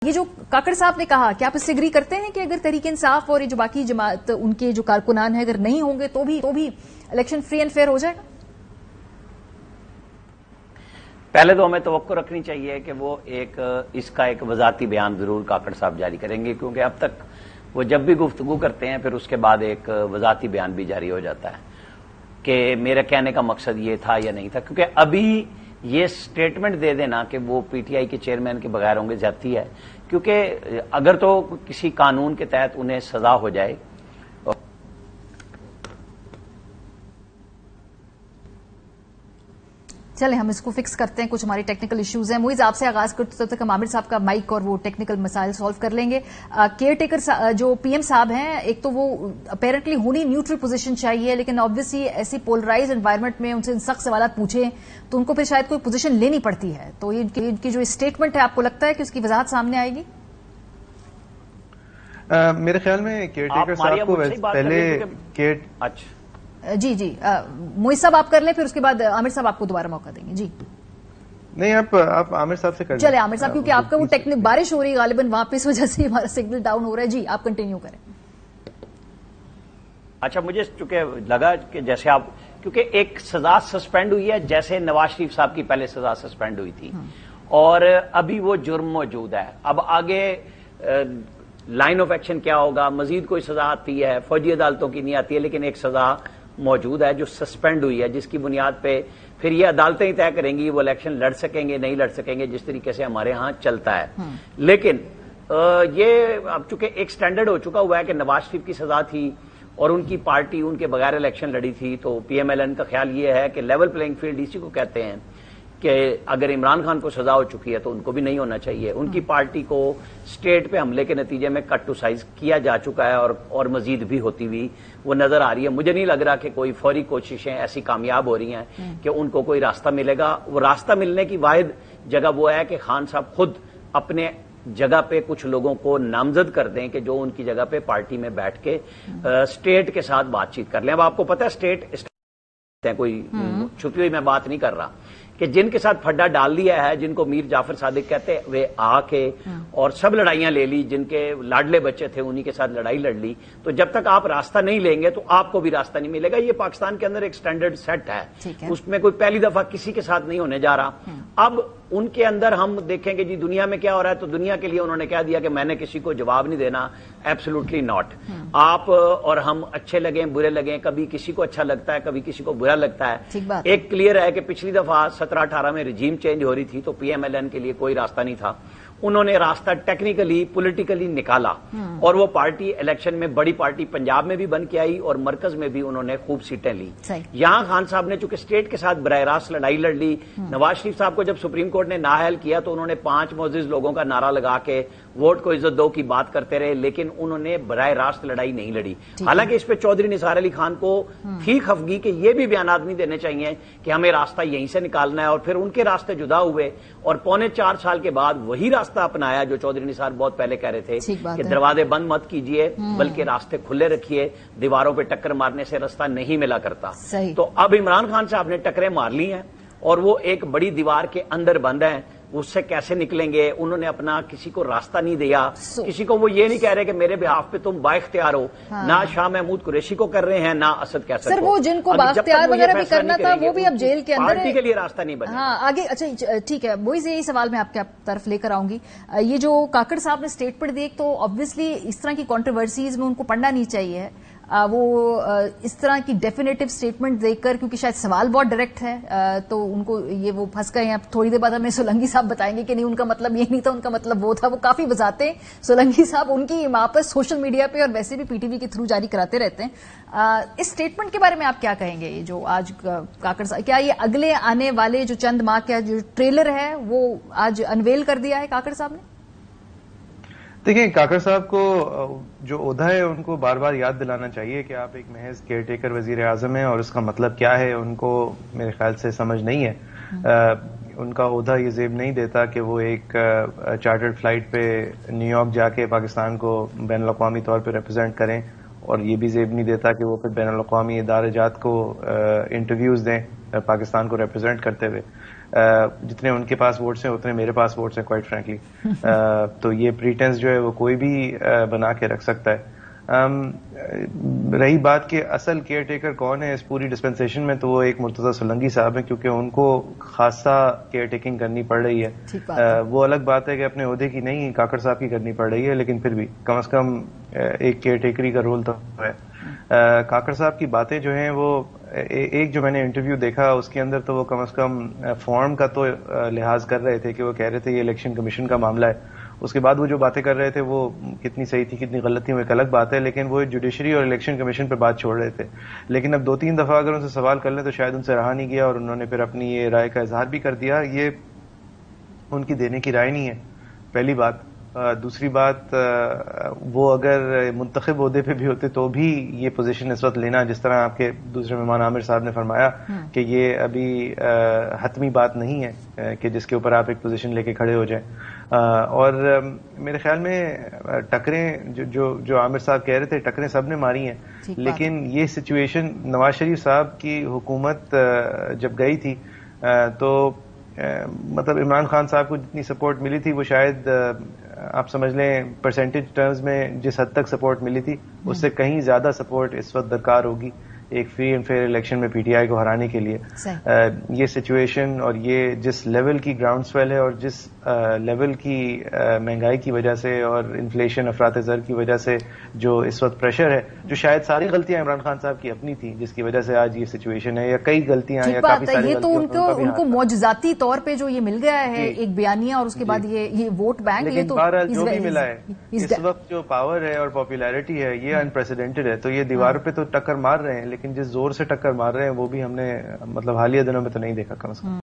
یہ جو کاکڑ صاحب نے کہا کہ آپ اس سے اگری کرتے ہیں کہ اگر تحریک انصاف اور یہ جو باقی جماعت ان کے جو کارکنان ہیں اگر نہیں ہوں گے تو بھی الیکشن فری اینڈ فیئر ہو جائے گا؟ پہلے تو ہمیں توقع رکھنی چاہیے کہ وہ اس کا ایک وضاحتی بیان ضرور کاکڑ صاحب جاری کریں گے، کیونکہ اب تک وہ جب بھی گفتگو کرتے ہیں پھر اس کے بعد ایک وضاحتی بیان بھی جاری ہو جاتا ہے کہ میرا کہنے کا مقصد یہ تھا یا نہیں تھا. کیونکہ ابھی یہ سٹیٹمنٹ دے دینا کہ وہ پی ٹی آئی کے چیئرمین کے بغیر ہوں گے زیادتی ہے، کیونکہ اگر تو کسی قانون کے تحت انہیں سزا ہو جائے. چلیں ہم اس کو فکس کرتے ہیں، کچھ ہماری ٹیکنیکل ایشوز ہیں. معیز آپ سے آغاز کرتے تب تک ہم عامر صاحب کا مائک اور وہ ٹیکنیکل مسائل سالو کر لیں گے. کیئر ٹیکر جو پی ایم صاحب ہیں، ایک تو وہ اپیرنٹلی ہونی نیوٹرل پوزیشن چاہیے، لیکن آبویسلی ایسی پولرائز انوائرمنٹ میں ان سے سخت سوالات پوچھے تو ان کو پھر شاید کوئی پوزیشن لینی پڑتی ہے. تو ان کی جو اسٹیٹمنٹ ہے آپ کو لگتا ہے کہ اس کی وضاحت سامنے آئے گی؟ میرے خیال میں کیئر ٹیکر صاحب کو پہلے جی معیز صاحب آپ کر لیں، پھر اس کے بعد عامر صاحب آپ کو دوبارہ موقع دیں گے. جی نہیں، آپ عامر صاحب سے کر لیں. چلے عامر صاحب، کیونکہ آپ کا وہ ٹیکنیک بارش ہو رہی ہے غالباً وہاں پہ، اس وجہ سے ہمارا سگنل ڈاؤن ہو رہا ہے. جی آپ کنٹینیو کریں. اچھا، مجھے چونکہ لگا کہ جیسے آپ، کیونکہ ایک سزا سسپینڈ ہوئی ہے جیسے نواز شریف صاحب کی پہلے سزا سسپینڈ ہوئی تھی اور ابھی وہ جرم موجود ہے. اب آگے لائن آف ایکشن کیا ہوگا؟ مزید کوئی سزا آتی ہے، فوجی عدالتوں کی نہیں آتی ہے، لیکن ایک سزا موجود ہے جو سسپینڈ ہوئی ہے، جس کی بنیاد پہ پھر یہ عدالتیں ہی طے کریں گی وہ الیکشن لڑ سکیں گے نہیں لڑ سکیں گے، جس طریقے سے ہمارے ہاں چلتا ہے. لیکن یہ اب چونکہ ایک سٹینڈرڈ ہو چکا ہوا ہے کہ نواز شریف کی سزا تھی اور ان کی پارٹی ان کے بغیر الیکشن لڑی تھی، تو پی ایم ایل این کا خیال یہ ہے کہ لیول پلینگ فیلڈ اسی کو کہتے ہیں کہ اگر عمران خان کو سزا ہو چکی ہے تو ان کو بھی نہیں ہونا چاہیے. ان کی پارٹی کو اسٹیٹ پہ حملے کے نتیجے میں کٹ ٹو سائز کیا جا چکا ہے اور مزید بھی ہوتی ہوئی وہ نظر آ رہی ہے. مجھے نہیں لگ رہا کہ کوئی فوری کوششیں ایسی کامیاب ہو رہی ہیں کہ ان کو کوئی راستہ ملے گا. وہ راستہ ملنے کی واحد جگہ وہ ہے کہ خان صاحب خود اپنے جگہ پہ کچھ لوگوں کو نامزد کر دیں کہ جو ان کی جگہ پہ پارٹی میں بیٹھ کے اسٹیٹ کے ساتھ بات چیت کر لیں. اب آپ کو پتا ہے اسٹیٹ کوئی چھپی ہوئی میں بات نہیں کر رہا کہ جن کے ساتھ پھڈا ڈال دیا ہے، جن کو میر جعفر صادق کہتے وہ آ کے اور سب لڑائیاں لے لی، جن کے لاڈلے بچے تھے انہی کے ساتھ لڑائی لڑ لی. تو جب تک آپ راستہ نہیں لیں گے تو آپ کو بھی راستہ نہیں ملے گا. یہ پاکستان کے اندر ایک سٹینڈرڈ سیٹ ہے، اس میں کوئی پہلی دفعہ کسی کے ساتھ نہیں ہونے جا رہا. اب ان کے اندر ہم دیکھیں گے جی دنیا میں کیا ہو رہا ہے، تو دنیا کے لیے انہوں نے کہہ دیا کہ میں نے کسی کو جواب نہیں دینا. Absolutely not. آپ اور ہم اچھے لگیں برے لگیں، کبھی کسی کو اچھا لگتا ہے کبھی کسی کو برا لگتا ہے. ایک کلیئر ہے کہ پچھلی دفعہ 17-18 میں رجیم چینج ہو رہی تھی تو پی ایم ایل این کے لیے کوئی راستہ نہیں تھا. انہوں نے راستہ ٹیکنیکلی پولیٹیکلی نکالا اور وہ پارٹی الیکشن میں بڑی پارٹی پنجاب میں بھی بن کے آئی اور مرکز میں بھی انہوں نے خوب سیٹیں لی. یہاں خان صاحب نے چونکہ اسٹیٹ کے ساتھ براہ راست لڑائی لڑ لی. نواز شریف صاحب کو جب سپریم کورٹ نے نااہل کیا تو انہوں نے 5 معزز لوگوں کا نعرہ لگا کے ووٹ کو عزت دو کی بات کرتے رہے، لیکن انہوں نے براہ راست لڑائی نہیں لڑی. حالانکہ اس پہ چودھری نثار علی خان کو تھی خفگی کہ یہ بھی بیانات نہیں دینے چاہیے کہ ہمیں راستہ یہیں سے نکالنا ہے، اور پھر ان کے راستے جدا ہوئے اور 3.25 سال کے بعد وہی راستہ اپنایا جو چودھری نثار بہت پہلے کہہ رہے تھے کہ دروازے بند مت کیجیے بلکہ راستے کھلے رکھیے، دیواروں پہ ٹکر مارنے سے راستہ نہیں ملا کرتا. تو اب عمران خان صاحب نے ٹکریں مار لی ہیں اور وہ ایک بڑی دیوار کے اندر بند ہیں. اس سے کیسے نکلیں گے؟ انہوں نے اپنا کسی کو راستہ نہیں دیا. کسی کو وہ یہ نہیں کہہ رہے کہ میرے بہاف پہ تم با اختیار ہو. نہ شاہ محمود قریشی کو کر رہے ہیں نہ اسد کیسر کو. سر وہ جن کو با اختیار وغیرہ بھی کرنا تھا وہ بھی اب جیل کے اندر پارٹی کے لیے راستہ نہیں بنا. ہاں آگے. اچھا ٹھیک ہے معیز، یہی سوال میں آپ کے طرف لے کر آؤں گی. یہ جو کاکڑ صاحب نے اسٹیٹمنٹ دی، تو آبویسلی اس طرح کی کنٹروورسیز میں ان کو پڑھنا نہیں چاہیے. وہ اس طرح کی ڈیفینیٹو اسٹیٹمنٹ دیکھ کر، کیونکہ شاید سوال بہت ڈائریکٹ ہے تو ان کو یہ وہ پھنس گئے ہیں. تھوڑی دیر بعد ہمیں سولنگی صاحب بتائیں گے کہ نہیں ان کا مطلب یہ نہیں تھا، ان کا مطلب وہ تھا. وہ کافی وضاحتیں سولنگی صاحب ان کی وہاں پر سوشل میڈیا پہ اور ویسے بھی پی ٹی وی کے تھرو جاری کراتے رہتے ہیں. اس اسٹیٹمنٹ کے بارے میں آپ کیا کہیں گے؟ یہ جو آج کاکڑ صاحب، کیا یہ اگلے آنے والے جو چند ماہ کا جو ٹریلر ہے وہ آج انویل کر دیا ہے کاکڑ صاحب نے؟ دیکھیں، کاکڑ صاحب کو جو عہدہ ہے ان کو بار بار یاد دلانا چاہیے کہ آپ ایک محض کیئر ٹیکر وزیر اعظم ہیں اور اس کا مطلب کیا ہے ان کو میرے خیال سے سمجھ نہیں ہے. ان کا عہدہ یہ زیب نہیں دیتا کہ وہ ایک چارٹرڈ فلائٹ پہ نیو یارک جا کے پاکستان کو بین الاقوامی طور پہ ریپرزینٹ کریں اور یہ بھی زیب نہیں دیتا کہ وہ پھر بین الاقوامی ادارے جات کو انٹرویوز دیں پاکستان کو ریپرزینٹ کرتے ہوئے. جتنے ان کے پاس ووٹس ہیں اتنے میرے پاس ووٹس ہیں کوائٹ فرینکلی. تو یہ پریٹنس جو ہے وہ کوئی بھی بنا کے رکھ سکتا ہے. رہی بات کہ اصل کیئر ٹیکر کون ہے اس پوری ڈسپنسیشن میں, تو وہ ایک مرتضی سولنگی صاحب ہیں, کیونکہ ان کو خاصا کیئر ٹیکنگ کرنی پڑ رہی ہے. وہ الگ بات ہے کہ اپنے عہدے کی نہیں کاکڑ صاحب کی کرنی پڑ رہی ہے, لیکن پھر بھی کم از کم ایک کیئر ٹیکری کا رول تو ہے. کاکڑ صاحب کی باتیں جو ہیں وہ ایک جو میں نے انٹرویو دیکھا اس کے اندر تو وہ کم از کم فارم کا تو لحاظ کر رہے تھے کہ وہ کہہ رہے تھے یہ الیکشن کمیشن کا معاملہ ہے. اس کے بعد وہ جو باتیں کر رہے تھے وہ کتنی صحیح تھی کتنی غلط تھی وہ ایک الگ بات ہے, لیکن وہ جوڈیشری اور الیکشن کمیشن پہ بات چھوڑ رہے تھے. لیکن اب 2-3 دفعہ اگر ان سے سوال کر لیں تو شاید ان سے رہا نہیں گیا اور انہوں نے پھر اپنی یہ رائے کا اظہار بھی کر دیا. یہ ان کی دینے کی رائے نہیں ہے, پہلی بات. دوسری بات, وہ اگر منتخب عہدے پہ بھی ہوتے تو بھی یہ پوزیشن اس وقت لینا, جس طرح آپ کے دوسرے مہمان عامر صاحب نے فرمایا کہ یہ ابھی حتمی بات نہیں ہے کہ جس کے اوپر آپ ایک پوزیشن لے کے کھڑے ہو جائیں. اور میرے خیال میں ٹکریں جو عامر صاحب کہہ رہے تھے ٹکریں سب نے ماری ہیں, لیکن یہ سچویشن نواز شریف صاحب کی حکومت جب گئی تھی تو مطلب عمران خان صاحب کو جتنی سپورٹ ملی تھی وہ شاید آپ سمجھ لیں پرسنٹیج ٹرمز میں جس حد تک سپورٹ ملی تھی اس سے کہیں زیادہ سپورٹ اس وقت درکار ہوگی ایک فری اینڈ فیئر الیکشن میں پی ٹی آئی کو ہرانے کے لیے. یہ سچویشن اور یہ جس لیول کی گراؤنڈ سویل ہے اور جس لیول کی مہنگائی کی وجہ سے اور انفلیشن افراط زر کی وجہ سے جو اس وقت پریشر ہے, جو شاید ساری غلطیاں عمران خان صاحب کی اپنی تھیں جس کی وجہ سے آج یہ سچویشن ہے, یا کئی غلطیاں یا کافی ساری غلطیاں ان کو معجزاتی طور پہ جو یہ مل گیا ہے ایک بیانیہ اور اس کے بعد یہ ووٹ بینک, لیکن بہرحال جو بھی ملا ہے اس وقت جو پاور ہے اور پاپولیرٹی ہے یہ انپریسیڈنٹڈ ہے. تو یہ دیواروں پہ تو ٹکر مار رہے ہیں, لیکن جس زور سے ٹکر مار رہے ہیں وہ بھی ہم نے مطلب حالیہ دنوں میں تو نہیں دیکھا کم از کم.